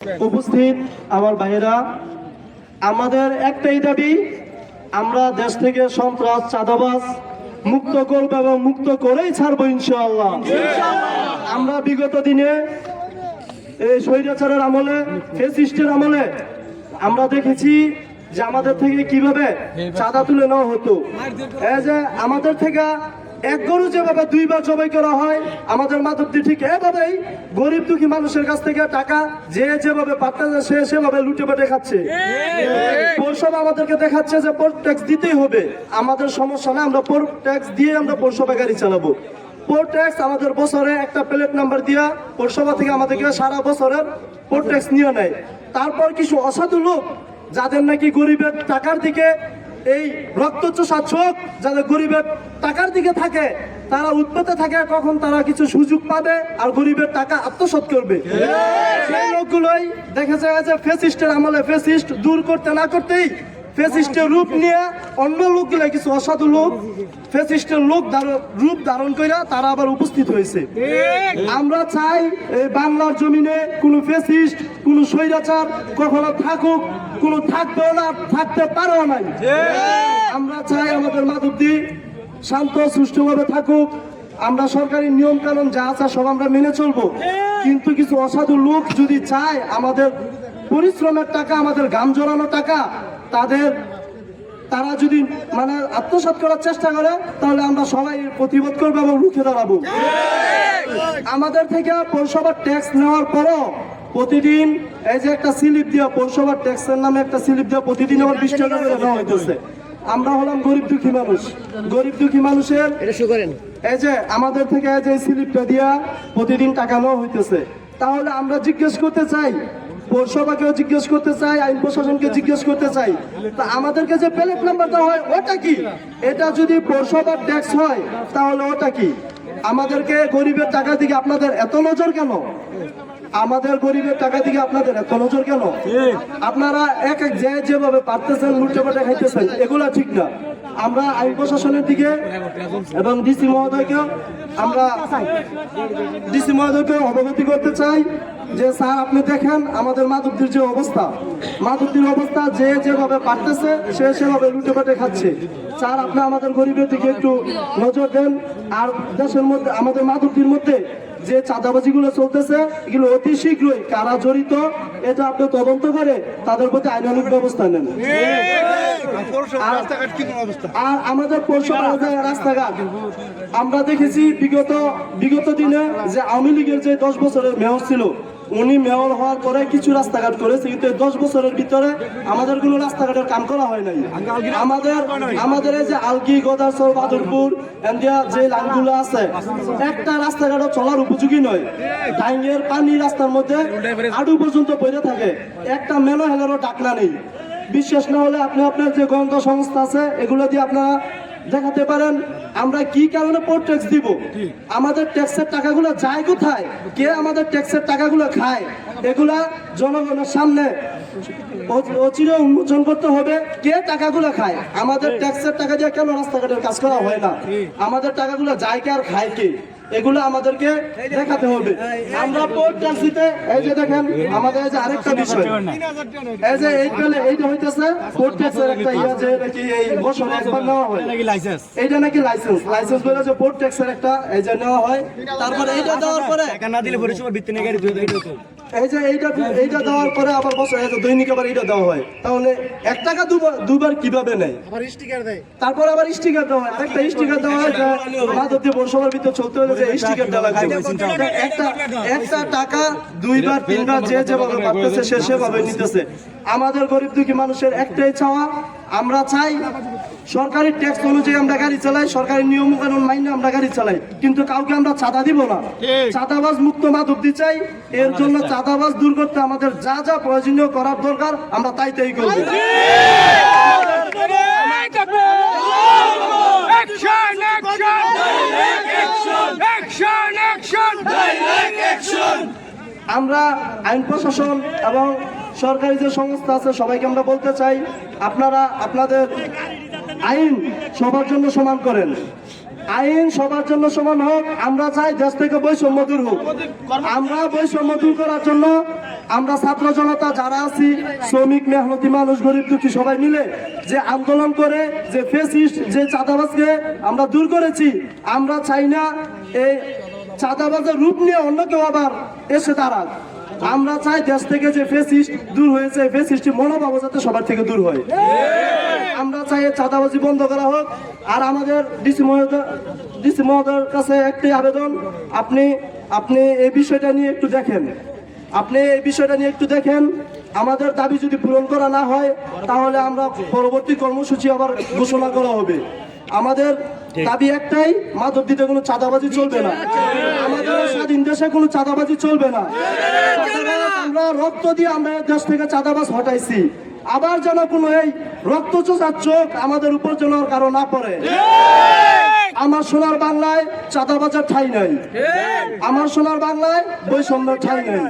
উপস্থিত আমার ভাইয়েরা, আমাদের একটাই দাবি, আমরা দেশ থেকে সন্ত্রাস চাঁদাবাজ মুক্ত করবো এবং মুক্ত করেই ছাড়বো ইনশাআল্লাহ। আমরা বিগত দিনে এই স্বৈরাচারের আমলে, ফ্যাসিস্টের আমলে আমরা দেখেছি যে আমাদের থেকে কিভাবে চাঁদা তুলে নেওয়া হতো। এই যে আমাদের থেকে এক গরু যেভাবে দুইবার জবাই করা হয়, আমাদের মাধবদী ঠিক এভাবেই গরিব দুঃখী মানুষের কাছ থেকে টাকা যে যেভাবে পাঠাচ্ছে সে সেভাবে লুটে পেটে খাচ্ছে। পৌরসভা আমাদেরকে দেখাচ্ছে যে পোর্ট ট্যাক্স দিতেই হবে, আমাদের সমস্যা না, আমরা পোর্ট ট্যাক্স দিয়ে আমরা পৌরসভা গাড়ি চালাবো। পোর্ট ট্যাক্স আমাদের বছরে একটা প্লেট নাম্বার দিয়া পৌরসভা থেকে আমাদেরকে সারা বছরের পোর্ট ট্যাক্স নিয়ে নেয়। তারপর কিছু অসাধু লোক যাদের নাকি গরিবের টাকার দিকে এই রক্তচোষা চোখ, যাদের গরিবের টাকার দিকে থাকে, তারা উৎপেতে থাকে কখন তারা কিছু সুযোগ পাবে আর গরিবের টাকা আত্মসাৎ করবে। সেই লোকগুলোই দেখা যায় যে ফ্যাসিস্টের আমলে ফ্যাসিস্ট দূর করতে না করতেই ফ্যাসিস্টের রূপ নিয়ে অন্য লোকগুলো, কিছু অসাধু লোক ফ্যাসিস্টের রূপ ধারণ করে তারা আবার উপস্থিত হয়েছে। আমরা চাই এই বাংলার জমিনে কোনো ফ্যাসিস্ট, কোনো স্বৈরাচার কখনো থাকুক, কোনো থাকবেও না, থাকতে পারেও নাই। আমরা চাই আমাদের মাধবদী শান্ত সুষ্ঠুভাবে থাকুক, আমরা সরকারি নিয়ম কানুন যা আছে সব আমরা মেনে চলবো। কিন্তু কিছু অসাধু লোক যদি চায় আমাদের পরিশ্রমের টাকা, আমাদের ঘাম জড়ানো টাকা তারা যদি মানে আত্মসাৎ করার চেষ্টা করে, তাহলে আমরা সবাই প্রতিবাদ করবো এবং রুখে দাঁড়াবো। আমাদের থেকে পৌরসভার ট্যাক্স নেওয়ার পরও প্রতিদিন এই যে একটা স্লিপ দেওয়া, পৌরসভার ট্যাক্সের নামে একটা স্লিপ দেওয়া প্রতিদিন আমার 20 টাকা করে নেওয়া হইতেছে। আমরা হলাম গরিব দুঃখী মানুষ, গরিব দুঃখী মানুষের এই যে আমাদের থেকে এই যে স্লিপটা দিয়া প্রতিদিন টাকা নেওয়া হইতেছে। তাহলে আমরা জিজ্ঞেস করতে চাই, পৌরসভাকেও জিজ্ঞেস করতে চাই, আইন প্রশাসনকে জিজ্ঞেস করতে চাই, তা আমাদেরকে যে প্লেট নাম্বার দেওয়া হয় ওটা কি? এটা যদি পৌরসভার ট্যাক্স হয় তাহলে ওটা কি? আমাদেরকে গরিবের টাকা দিকে আপনাদের এত নজর কেন? আমাদের গরিবের টাকা দিকে আপনাদের এত নজর কেন? আপনারা এক এক যেভাবে পারতেছেন লুটে পাটে খাইতেছেন, এগুলা ঠিক না। আমরা আইন প্রশাসনের দিকে এবং ডিসি মহোদয়কে অবগতি করতে চাই যে স্যার, আপনি দেখেন আমাদের মাধবদীর যে অবস্থা, মাধবদীর অবস্থা যে যেভাবে পারতেছে সে সেভাবে লুটে পাটে খাচ্ছে। স্যার, আপনি আমাদের গরিবের দিকে একটু নজর দেন। আর দেশের মধ্যে, আমাদের মাধবদীর মধ্যে যে চাঁদাবাজিগুলো চলতেছে, এগুলো অতি শীঘ্রই কারা জড়িত এটা আপনি তদন্ত করে তাদের প্রতি আইনানুগ ব্যবস্থা নেন। আর আমাদের পৌরসভার রাস্তাঘাট আমরা দেখেছি বিগত দিনে যে আওয়ামী লীগের যে 10 বছরের মেয়র ছিল, উনি মেয়র হওয়ার পরে কিছু রাস্তাঘাট করেছে, কিন্তু 10 বছরের ভিতরে আমাদের কোনো রাস্তাঘাটের কাম করা হয় নাই। আমাদের এই যে আলগি, গদারসর, বাদুরপুর এন্ডিয়া যে লাইনগুলো আছে, একটা রাস্তাঘাটও চলার উপযোগী নয়। ডাইংয়ের পানি রাস্তার মধ্যে আডু পর্যন্ত পড়ে থাকে, একটা মেলো হেলেরও ডাকনা নেই। বিশ্বাস না হলে আপনি আপনার যে গোয়েন্দা সংস্থা আছে এগুলো দিয়ে আপনারা দেখাতে পারেন আমরা কি কারণে পোর্ট ট্যাক্স দিব, আমাদের ট্যাক্সের টাকাগুলো যায় কোথায়, কে আমাদের ট্যাক্সের টাকাগুলো খায়, এগুলা জনগণের সামনে অচিরে উন্মোচন করতে হবে। কে টাকাগুলো খায়, আমাদের ট্যাক্সের টাকা দিয়ে কেন রাস্তাঘাটের কাজ করা হয় না, আমাদের টাকাগুলো যায় কে আর খায় কে, এগুলো আমাদেরকে দেখাতে হবে। আমরা পোর্ট ট্যাক্স দিতে, এই যে দেখেন আমাদের এই যে আরেকটা বিষয়, এই যে এইটা হইতেছে পোর্ট ট্যাক্সের একটা ইয়া, যে নাকি এই বছরে একবার নেওয়া হয়, এইটা নাকি লাইসেন্স বলে যে পোর্ট ট্যাক্সের একটা এই যে নেওয়া হয়। তারপরে এইটা দেওয়ার পরে এই যে এইটা দেওয়ার পরে আবার বছর দৈনিক আবার এইটা দেওয়া হয়, তাহলে 1 টাকা দুবার কিভাবে নেয়? তারপর আবার স্টিকার দেওয়া হয়, আরেকটা স্টিকার দেওয়া হয় মাধবদী পৌরসভার ভিতরে চলতে হলে যে স্টিকার দেওয়া লাগে। একটা টাকা 2বার 3বার যে যেভাবে পাচ্ছে সে সেভাবে নিতেছে। আমাদের গরিব দুঃখী মানুষের একটাই চাওয়া, আমরা চাই সরকারি ট্যাক্স অনুযায়ী আমরা গাড়ি চালাই, সরকারি নিয়ম কানুন মাইনে আমরা গাড়ি চালাই, কিন্তু কাউকে আমরা চাঁদা দিব না। চাঁদাবাজ মুক্ত মাধবদী চাই, এর জন্য চাঁদাবাজ দূর করতে আমাদের যা যা প্রয়োজনীয় করার দরকার আমরা তাই করব। আমরা আইন প্রশাসন এবং সরকারি যে সংস্থা আছে সবাইকে আমরা বলতে চাই, আপনারা আপনাদের আইন সবার জন্য সমান করেন, আইন সবার জন্য সমান হোক। আমরা চাই দেশ থেকে বৈষম্য দূর হোক। আমরা বৈষম্য দূর করার জন্য আমরা ছাত্র জনতা যারা আছি, শ্রমিক মেহনতি মানুষ, গরিব দুঃখী সবাই মিলে যে আন্দোলন করে যে ফেসিস্ট যে চাঁদাবাজকে আমরা দূর করেছি, আমরা চাই না এই চাঁদাবাজের রূপ নিয়ে অন্য কেউ আবার এসে দাঁড়াক। আমরা চাই দেশ থেকে যে ফেসিস্ট দূর হয়েছে, ফেসিস্টের মনোভাব যাতে সবার থেকে দূর হয়। আমরা চাই চাঁদাবাজি বন্ধ করা হোক। আর আমাদের ডিসি মহোদয়ের কাছে একটি আবেদন, আপনি এই বিষয়টা নিয়ে একটু দেখেন। আমাদের দাবি যদি পূরণ করা না হয় তাহলে আমরা পরবর্তী কর্মসূচি আবার ঘোষণা করা হবে। আমাদের দাবি একটাই, মাদক দিতে কোনো চাঁদাবাজি চলবে না, আমাদের স্বাধীন দেশে কোনো চাঁদাবাজি চলবে না। আমরা রক্ত দিয়ে আমরা দেশ থেকে চাঁদাবাজ হটাইছি, আবার যেন কোনো এই রক্ত চোষার চোখ আমাদের উপর যেন কারো না পড়ে। আমার সোনার বাংলায় চাঁদাবাজার ঠাঁই নাই, আমার সোনার বাংলায় বৈষম্যের ঠাঁই নাই।